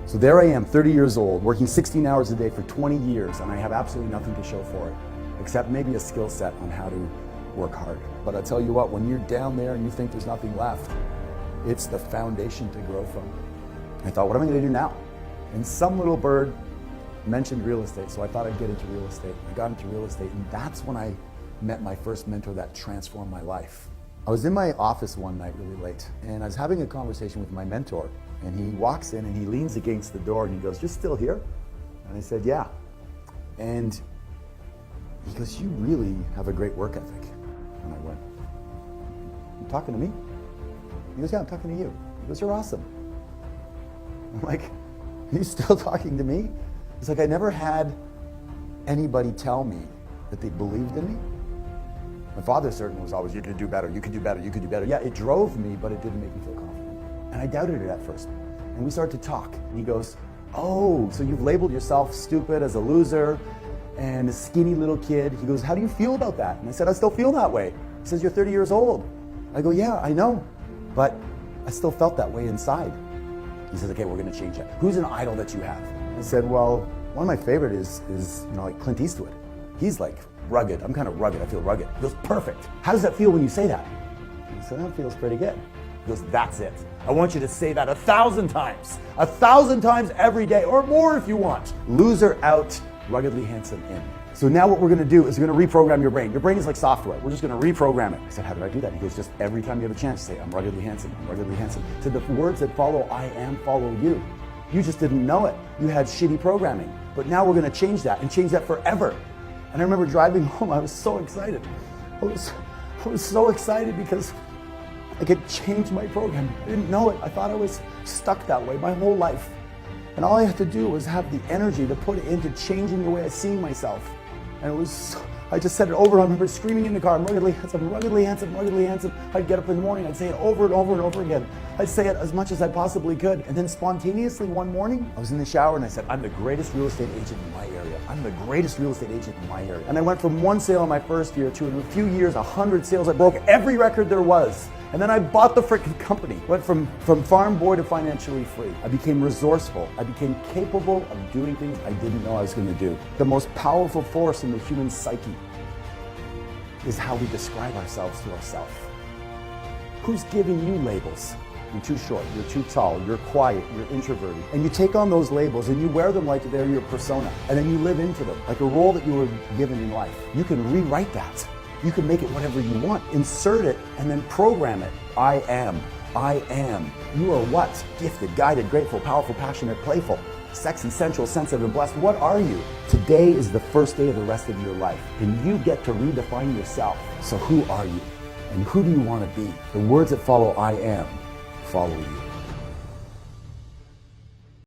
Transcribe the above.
So there I am, 30 years old, working 16 hours a day for 20 years, and I have absolutely nothing to show for it, except maybe a skill set on how to work hard. But I tell you what, when you're down there and you think there's nothing left, it's the foundation to grow from. I thought, what am I going to do now? And some little bird mentioned real estate, so I thought I'd get into real estate. I got into real estate, and that's when I met my first mentor that transformed my life. I was in my office one night really late, and I was having a conversation with my mentor, and he walks in and he leans against the door and he goes, "You're still here?" And I said, "Yeah." And he goes, "You really have a great work ethic." And I went, "You talking to me?" He goes, "Yeah, I'm talking to you." He goes, "You're awesome." I'm like, "Are you still talking to me?" It's like I never had anybody tell me that they believed in me. My father certainly was always, "You could do better, you could do better, you could do better." Yeah, it drove me, but it didn't make me feel confident. And I doubted it at first. And we started to talk. And he goes, "Oh, so you've labeled yourself stupid as a loser and a skinny little kid." He goes, "How do you feel about that?" And I said, "I still feel that way." He says, "You're 30 years old." I go, "Yeah, I know, but I still felt that way inside." He says, "Okay, we're gonna change that. Who's an idol that you have?" I said, "Well, one of my favorite is like Clint Eastwood. He's like rugged. I'm kind of rugged. I feel rugged." He goes, "Perfect. How does that feel when you say that?" I said, "That feels pretty good." He goes, "That's it. I want you to say that 1,000 times. 1,000 times every day, or more if you want. Loser out, ruggedly handsome in." So now what we're gonna do is we're gonna reprogram your brain. Your brain is like software. We're just gonna reprogram it. I said, "How did I do that?" He goes, "Just every time you have a chance, say, 'I'm ruggedly handsome, I'm ruggedly handsome.'" So the words that follow I am follow you. You just didn't know it. You had shitty programming. But now we're gonna change that and change that forever. And I remember driving home, I was so excited. I was so excited because I could change my program. I didn't know it. I thought I was stuck that way my whole life. And all I had to do was have the energy to put it into changing the way I see myself. And it was, I just said it over and I remember screaming in the car, "I'm ruggedly handsome, ruggedly handsome, ruggedly handsome." I'd get up in the morning, I'd say it over and over and over again. I'd say it as much as I possibly could. And then spontaneously one morning, I was in the shower and I said, "I'm the greatest real estate agent in my area. I'm the greatest real estate agent in my area." And I went from one sale in my first year to in a few years, 100 sales. I broke every record there was. And then I bought the freaking company. Went from farm boy to financially free. I became resourceful. I became capable of doing things I didn't know I was going to do. The most powerful force in the human psyche is how we describe ourselves to ourselves. Who's giving you labels? You're too short, you're too tall, you're quiet, you're introverted. And you take on those labels and you wear them like they're your persona. And then you live into them, like a role that you were given in life. You can rewrite that. You can make it whatever you want. Insert it and then program it. I am. I am. You are what? Gifted, guided, grateful, powerful, passionate, playful, sexy, sensual, sensitive, and blessed. What are you? Today is the first day of the rest of your life. And you get to redefine yourself. So who are you? And who do you want to be? The words that follow I am follow you.